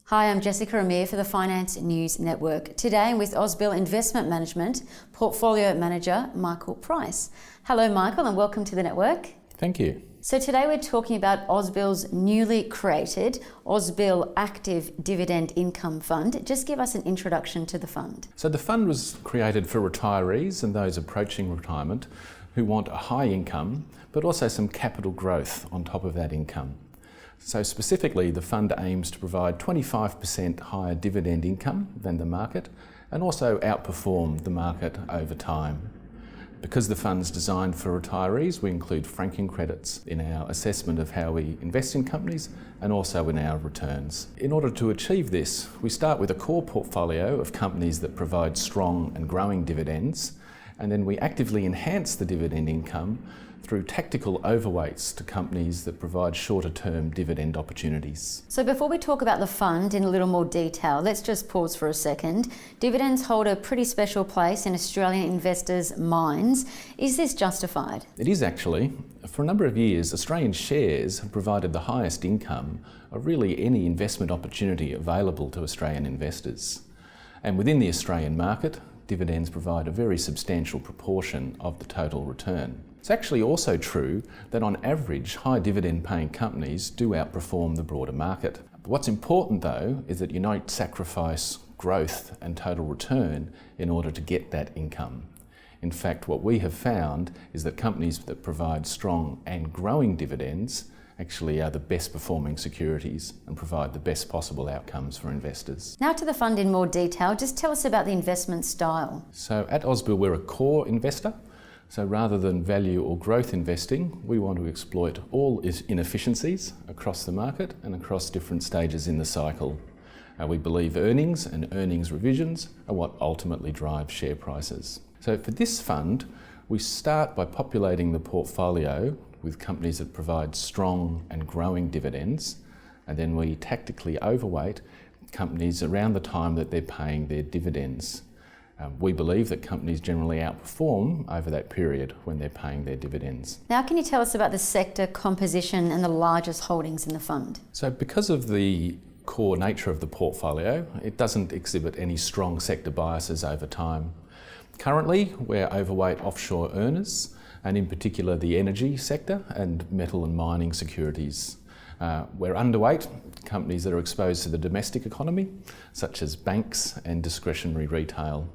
Hi, I'm Jessica Amir for the Finance News Network. Today I'm with Ausbil Investment Management Portfolio Manager Michael Price. Hello Michael and welcome to the network. Thank you. So today we're talking about Ausbil's newly created Ausbil Active Dividend Income Fund. Just give us an introduction to the fund. So the fund was created for retirees and those approaching retirement who want a high income but also some capital growth on top of that income. So specifically, the fund aims to provide 25% higher dividend income than the market and also outperform the market over time. Because the fund's designed for retirees, we include franking credits in our assessment of how we invest in companies and also in our returns. In order to achieve this, we start with a core portfolio of companies that provide strong and growing dividends, and then we actively enhance the dividend income through tactical overweights to companies that provide shorter-term dividend opportunities. So before we talk about the fund in a little more detail, let's just pause for a second. Dividends hold a pretty special place in Australian investors' minds. Is this justified? It is actually. For a number of years, Australian shares have provided the highest income of really any investment opportunity available to Australian investors. And within the Australian market, dividends provide a very substantial proportion of the total return. It's actually also true that on average, high dividend paying companies do outperform the broader market. But what's important though is that you don't sacrifice growth and total return in order to get that income. In fact, what we have found is that companies that provide strong and growing dividends actually are the best performing securities and provide the best possible outcomes for investors. Now to the fund in more detail, just tell us about the investment style. So at Ausbil, we're a core investor. So rather than value or growth investing, we want to exploit all inefficiencies across the market and across different stages in the cycle. We believe earnings and earnings revisions are what ultimately drive share prices. So for this fund, we start by populating the portfolio with companies that provide strong and growing dividends, and then we tactically overweight companies around the time that they're paying their dividends. We believe that companies generally outperform over that period when they're paying their dividends. Now can you tell us about the sector composition and the largest holdings in the fund? So because of the core nature of the portfolio, it doesn't exhibit any strong sector biases over time. Currently, we're overweight offshore earners, and in particular the energy sector and metal and mining securities. We're underweight companies that are exposed to the domestic economy, such as banks and discretionary retail.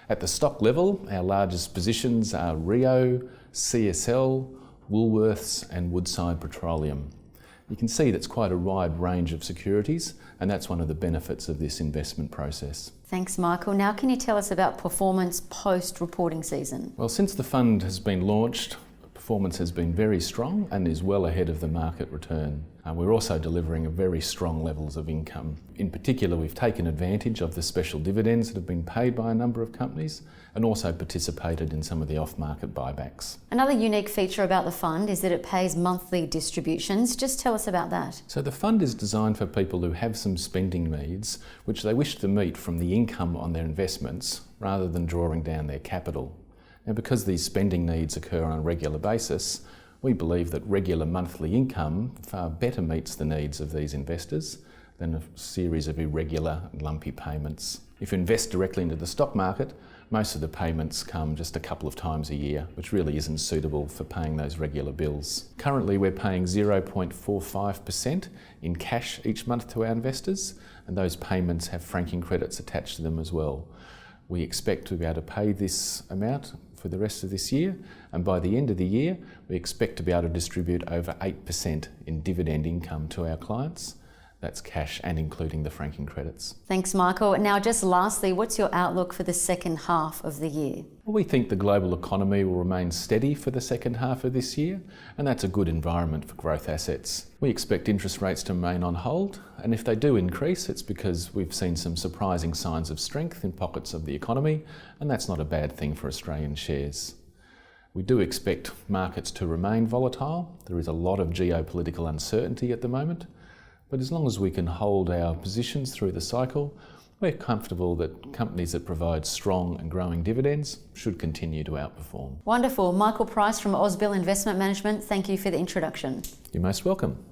At the stock level, our largest positions are Rio, CSL, Woolworths and Woodside Petroleum. You can see that's quite a wide range of securities, and that's one of the benefits of this investment process. Thanks, Michael. Now can you tell us about performance post-reporting season? Well, since the fund has been launched, performance has been very strong and is well ahead of the market return. We're also delivering very strong levels of income. In particular, we've taken advantage of the special dividends that have been paid by a number of companies and also participated in some of the off-market buybacks. Another unique feature about the fund is that it pays monthly distributions. Just tell us about that. So the fund is designed for people who have some spending needs which they wish to meet from the income on their investments rather than drawing down their capital. Now, because these spending needs occur on a regular basis, we believe that regular monthly income far better meets the needs of these investors than a series of irregular and lumpy payments. If you invest directly into the stock market, most of the payments come just a couple of times a year, which really isn't suitable for paying those regular bills. Currently, we're paying 0.45% in cash each month to our investors, and those payments have franking credits attached to them as well. We expect to be able to pay this amount for the rest of this year, and by the end of the year we expect to be able to distribute over 8% in dividend income to our clients. That's cash and including the franking credits. Thanks, Michael. Now just lastly, what's your outlook for the second half of the year? Well, we think the global economy will remain steady for the second half of this year, and that's a good environment for growth assets. We expect interest rates to remain on hold, and if they do increase, it's because we've seen some surprising signs of strength in pockets of the economy, and that's not a bad thing for Australian shares. We do expect markets to remain volatile. There is a lot of geopolitical uncertainty at the moment, but as long as we can hold our positions through the cycle, we're comfortable that companies that provide strong and growing dividends should continue to outperform. Wonderful. Michael Price from Ausbil Investment Management, thank you for the introduction. You're most welcome.